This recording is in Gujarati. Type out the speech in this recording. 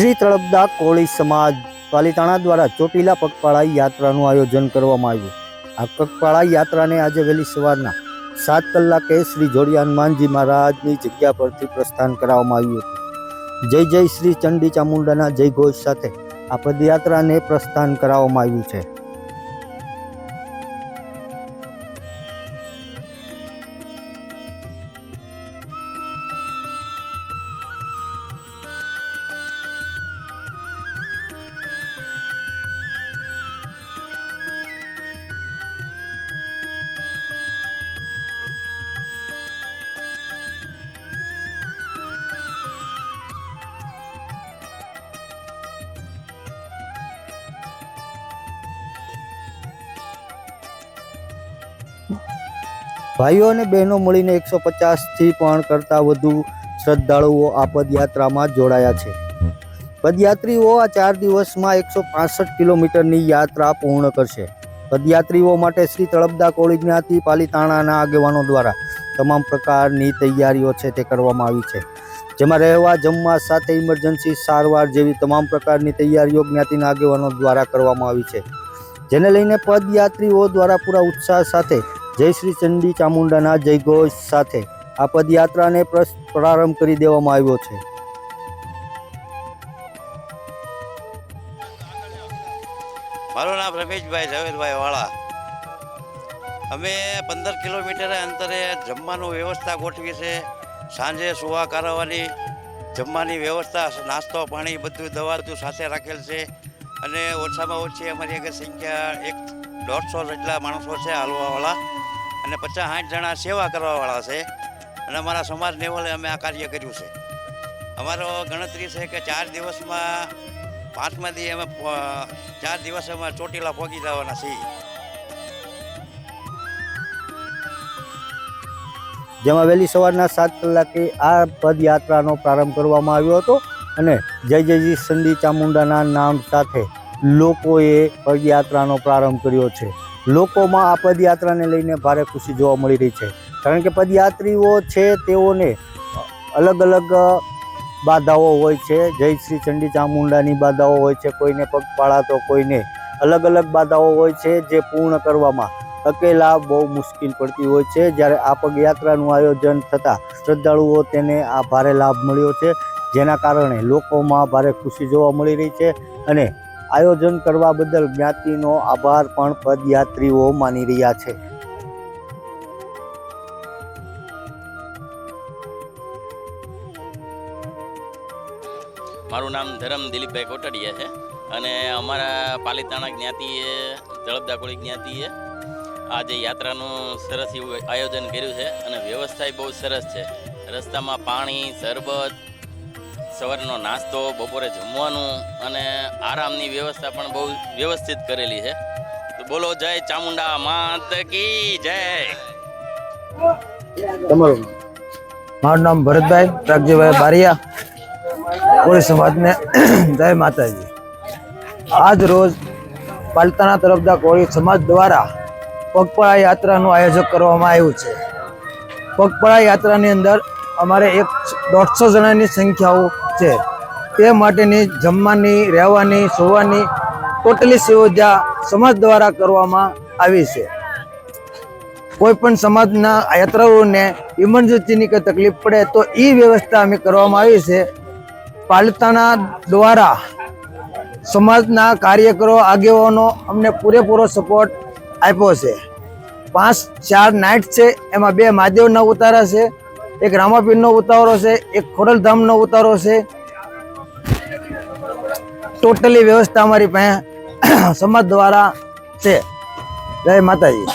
શ્રી તળપદા કોળી સમાજ પાલિતાણા દ્વારા ચોટીલા પગપાળા યાત્રાનું આયોજન કરવામાં આવ્યું। આ પગપાળા યાત્રાને આજે વહેલી સવારના 7 કલાકે શ્રી જોડિયા હનુમાનજી મહારાજની જગ્યા પરથી પ્રસ્થાન કરાવવામાં આવ્યું હતું। જય જય શ્રી ચંડી ચામુંડાના જય ઘોષ સાથે આ પદયાત્રાને પ્રસ્થાન કરાવવામાં આવ્યું છે। ભાઈઓ અને બહેનો મળીને 150 થી પણ કરતા વધુ શ્રદ્ધાળુઓ આ પદયાત્રામાં જોડાયા છે। પદયાત્રીઓ આ 4 દિવસમાં 165 કિલોમીટરની યાત્રા પૂર્ણ કરશે। પદયાત્રીઓ માટે શ્રી તળપદા કોળી જ્ઞાતિ પાલિતાણાના આગેવાનો દ્વારા તમામ પ્રકારની તૈયારીઓ છે તે કરવામાં આવી છે, જેમાં રહેવા જમવા સાથે ઇમરજન્સી સારવાર જેવી તમામ પ્રકારની તૈયારીઓ જ્ઞાતિના આગેવાનો દ્વારા કરવામાં આવી છે, જેને લઈને પદયાત્રીઓ દ્વારા પૂરા ઉત્સાહ સાથે જય શ્રી ચંડી ચામુંડાના જય ઘોષ સાથે આ પદયાત્રાને પ્રારંભ કરી દેવામાં આવ્યો છે। મારું નામ રમેશભાઈ ઝવેરભાઈ વાળા। અમે 15 કિલોમીટર અંતરે જમવાનું વ્યવસ્થા ગોઠવી છે। સાંજે સુવા કરાવવાની જમવાની વ્યવસ્થા, નાસ્તો પાણી બધું દવા સાથે રાખેલ છે અને ઓછામાં ઓછી અમારી આગળ સંખ્યા 150 જેટલા માણસો છે હાલવાવાળા અને 50-60 જણા સેવા કરવાવાળા છે અને અમારા સમાજ લેવલે અમે આ કાર્ય કર્યું છે। અમારો ગણતરી છે કે 4 દિવસમાં 5મા દી અમે 4 દિવસમાં ચોટીલા પહોંચી જવાના છીએ। જેમાં વહેલી સવારના 7 કલાકે આ પદયાત્રાનો પ્રારંભ કરવામાં આવ્યો હતો અને જય જય ચંડી ચામુંડાના નામ સાથે લોકોએ પદયાત્રાનો પ્રારંભ કર્યો છે। લોકોમાં આ પદયાત્રાને લઈને ભારે ખુશી જોવા મળી રહી છે, કારણ કે પદયાત્રીઓ છે તેઓને અલગ અલગ બાધાઓ હોય છે। જય શ્રી ચંડી ચામુંડાની બાધાઓ હોય છે, કોઈને પગપાળા તો કોઈને અલગ અલગ બાધાઓ હોય છે, જે પૂર્ણ કરવામાં અકેલા બહુ મુશ્કેલ પડતી હોય છે। જ્યારે આ પગયાત્રાનું આયોજન થતાં શ્રદ્ધાળુઓ તેને આ ભારે લાભ મળ્યો છે, જેના કારણે લોકોમાં ભારે ખુશી જોવા મળી રહી છે અને આયોજન કરવા બદલ જ્ઞાતિનો આભાર પણ પદયાત્રીઓ માની રહ્યા છે। મારું નામ ધરમ દિલીપભાઈ કોટડિયા છે અને અમારા પાલિતાણા જ્ઞાતિએ તળપદા કોળી જ્ઞાતિએ આજે યાત્રાનું સરસ એવું આયોજન કર્યું છે અને વ્યવસ્થા બહુ સરસ છે। રસ્તામાં પાણી, શરબત, સવારનો નાસ્તો, બપોરે જમવાનું અને આરામની વ્યવસ્થા પણ બહુ વ્યવસ્થિત કરેલી છે। તો બોલો જય ચામુંડા માત કી જય। તમારું? મારું નામ ભરતભાઈ પ્રાગજીભાઈ બારિયા, કોળી સમાજને જય માતાજી। આજ રોજ પાલિતાણા તળપદા કોળી સમાજ દ્વારા પગપાળા યાત્રાનું આયોજન કરવામાં આવ્યું છે। પગપાળા યાત્રાની અંદર અમારે 150 જણાની સંખ્યાઓ છે, તે માટેની જમવાની, રહેવાની, સુવાની ટોટલી સુવિધા સમાજ દ્વારા કરવામાં આવી છે। કોઈ પણ સમાજના યાત્રાળુઓને ઇમરજન્સીની કંઈ તકલીફ પડે તો એ વ્યવસ્થા અમે કરવામાં આવી છે। પાલિતાણા દ્વારા સમાજના કાર્યકરો, આગેવાનો અમને પૂરેપૂરો સપોર્ટ આપ્યો છે। 5-4 નાઇટ છે, એમાં 2 મહાદેવના ઉતારા છે, એક રામાપીરનો ઉતારો છે, એક ખોડલધામનો ઉતારો છે। ટોટલી વ્યવસ્થા અમારી પાસે સમાજ દ્વારા છે। જય માતાજી।